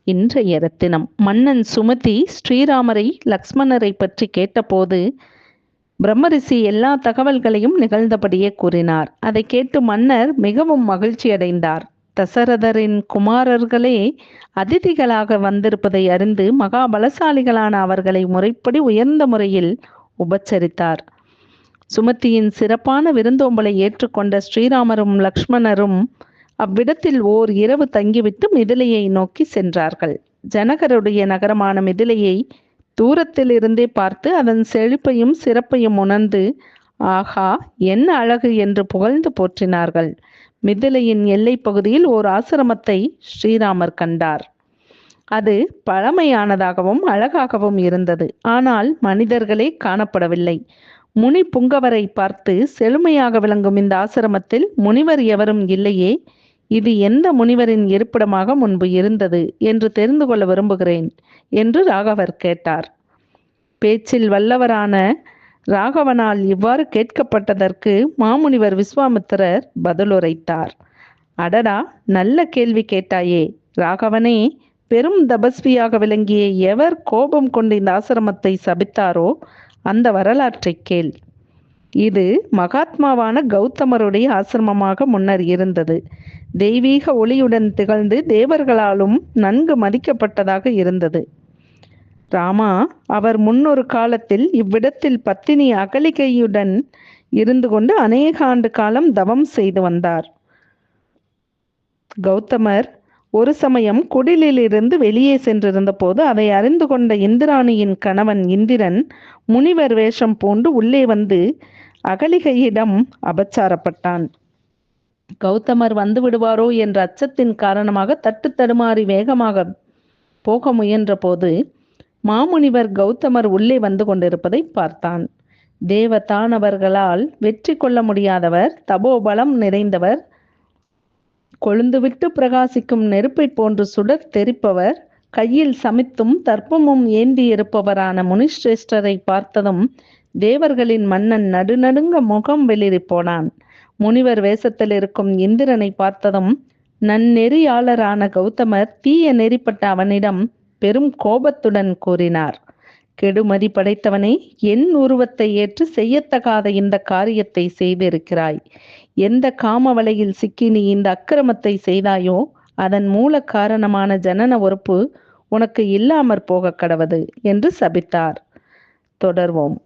இன்றைய ரத்தினம். மன்னன் சுமதி ஸ்ரீராமரை லக்ஷ்மணரை பற்றி கேட்டபோது பிரம்மரிஷி எல்லா தகவல்களையும் நிகழ்ந்தபடியே கூறினார். அதை கேட்டு மன்னர் மிகவும் மகிழ்ச்சி அடைந்தார். தசரதரின் குமாரர்களே அதிதிகளாக வந்திருப்பதை அறிந்து மகாபலசாலிகளான அவர்களை முறைப்படி உயர்ந்த முறையில் உபச்சரித்தார். சுமதியின் சிறப்பான விருந்தோம்பலை ஏற்றுக்கொண்ட ஸ்ரீராமரும் லக்ஷ்மணரும் அவ்விடத்தில் ஓர் இரவு தங்கிவிட்டு மிதிலையை நோக்கி சென்றார்கள். ஜனகருடைய நகரமான மிதிலையை தூரத்தில் இருந்தே பார்த்து அதன் செழிப்பையும் சிறப்பையும் உணர்ந்து ஆஹா என்ன அழகு என்று புகழ்ந்து போற்றினார்கள். மிதிலையின் எல்லை பகுதியில் ஓர் ஆசிரமத்தை ஸ்ரீராமர் கண்டார். அது பழமையானதாகவும் அழகாகவும் இருந்தது. ஆனால் மனிதர்களே காணப்படவில்லை. முனி புங்கவரை பார்த்து, செழுமையாக விளங்கும் இந்த ஆசிரமத்தில் முனிவர் எவரும் இல்லையே, இது எந்த முனிவரின் இருப்பிடமாக முன்பு இருந்தது என்று தெரிந்து கொள்ள விரும்புகிறேன் என்று ராகவர் கேட்டார். பேச்சில் வல்லவரான ராகவனால் இவ்வாறு கேட்கப்பட்டதற்கு மாமுனிவர் விஸ்வாமித்திரர் பதிலுரைத்தார். அடடா, நல்ல கேள்வி கேட்டாயே ராகவனே. பெரும் தபஸ்வியாக விளங்கிய எவர் கோபம் கொண்டு இந்த ஆசிரமத்தை சபித்தாரோ அந்த வரலாற்றை கேள். இது மகாத்மாவான கௌதமருடைய ஆசிரமமாக முன்னர் இருந்தது. தெய்வீக ஒளியுடன் திகழ்ந்து தேவர்களாலும் நன்கு மதிக்கப்பட்டதாக இருந்தது. ராமா, அவர் முன்னொரு காலத்தில் இவ்விடத்தில் பத்தினி அகலிகையுடன் இருந்து கொண்டு அநேக ஆண்டு காலம் தவம் செய்து வந்தார். கௌதமர் ஒரு சமயம் குடிலிலிருந்து வெளியே சென்றிருந்த போது அதை அறிந்து கொண்ட இந்திராணியின் கணவன் இந்திரன் முனிவர் வேஷம் பூண்டு உள்ளே வந்து அகலிகையிடம் அபச்சாரப்பட்டான். கௌதமர் வந்து விடுவாரோ என்ற அச்சத்தின் காரணமாக தட்டு தடுமாறி வேகமாக போக முயன்ற போது மாமுனிவர் கௌதமர் உள்ளே வந்து கொண்டிருப்பதை பார்த்தான். தேவதானவர்களால் வெற்றி கொள்ள முடியாதவர், தபோபலம் நிறைந்தவர், கொழுந்துவிட்டு பிரகாசிக்கும் நெருப்பை போன்று சுடர் தெரிப்பவர், கையில் சமித்தும் தர்ப்பமும் ஏந்தி இருப்பவரான முனிஸ்ரேஷ்டரை பார்த்ததும் தேவர்களின் மன்னன் நடுநடுங்க முகம் வெளிரி போனான். முனிவர் வேஷத்தில் இருக்கும் இந்திரனை பார்த்ததும் நன்னெறியாளரான கௌதமர் தீய நெறிப்பட்ட அவனிடம் பெரும் கோபத்துடன் கூறினார். கெடுமதி படைத்தவனே, என் உருவத்தை ஏற்று செய்யத்தகாத இந்த காரியத்தை செய்திருக்கிறாய். எந்த காம வலையில் சிக்கி நீ இந்த அக்கிரமத்தை செய்தாயோ அதன் மூல காரணமான ஜனன உறுப்பு உனக்கு இல்லாமற் போக கடவது என்று சபித்தார். தொடர்வோம்.